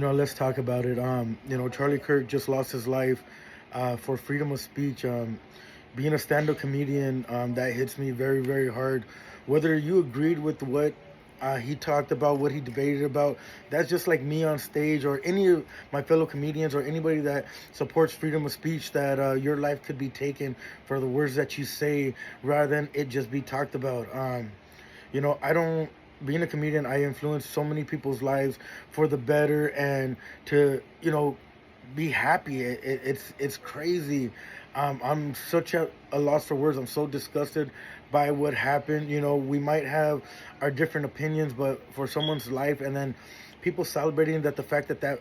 Let's talk about it. Charlie Kirk just lost his life for freedom of speech. Being a stand-up comedian, that hits me very, very hard. Whether you agreed with what he talked about, what he debated about, that's just like me on stage, or any of my fellow comedians, or anybody that supports freedom of speech. That your life could be taken for the words that you say, rather than it just be talked about. I don't. Being a comedian, I influence so many people's lives for the better, and to be happy. It's crazy. I'm such a loss for words. I'm so disgusted by what happened. We might have our different opinions, but for someone's life, and then people celebrating that, the fact that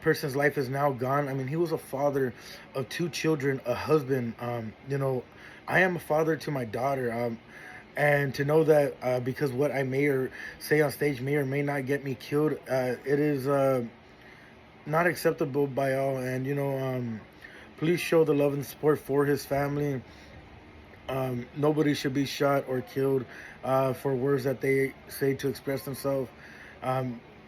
person's life is now gone. I mean, he was a father of two children, a husband. I am a father to my daughter. And to know that because what I may or say on stage may or may not get me killed, it is not acceptable by all. And please show the love and support for his family. Nobody should be shot or killed for words that they say to express themselves.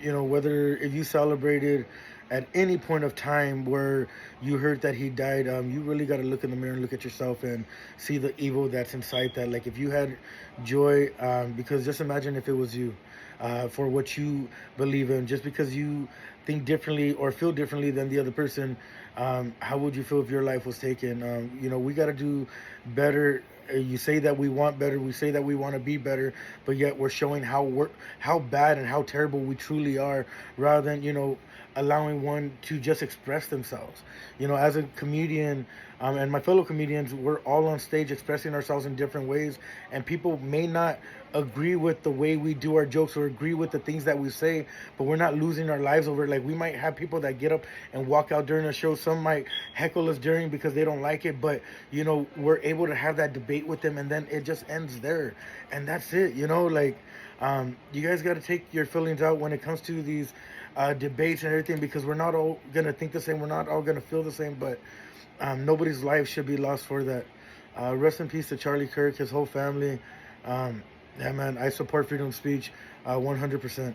Whether if you celebrated at any point of time where you heard that he died, you really got to look in the mirror and look at yourself and see the evil that's inside that. Like, if you had joy, because just imagine if it was you, for what you believe in, just because you think differently or feel differently than the other person, how would you feel if your life was taken? We got to do better. You say that we want better, we say that we want to be better, but yet we're showing how bad and how terrible we truly are, rather than allowing one to just express themselves. As a comedian, and my fellow comedians, we're all on stage expressing ourselves in different ways, and people may not agree with the way we do our jokes or agree with the things that we say, but we're not losing our lives over it. Like, we might have people that get up and walk out during a show. Some might heckle us during because they don't like it, but we're able to have that debate with them, and then it just ends there, and that's it. You guys got to take your feelings out when it comes to these debates and everything, because we're not all gonna think the same, we're not all gonna feel the same, but nobody's life should be lost for that. Rest in peace to Charlie Kirk, his whole family. Yeah, man, I support freedom of speech 100%.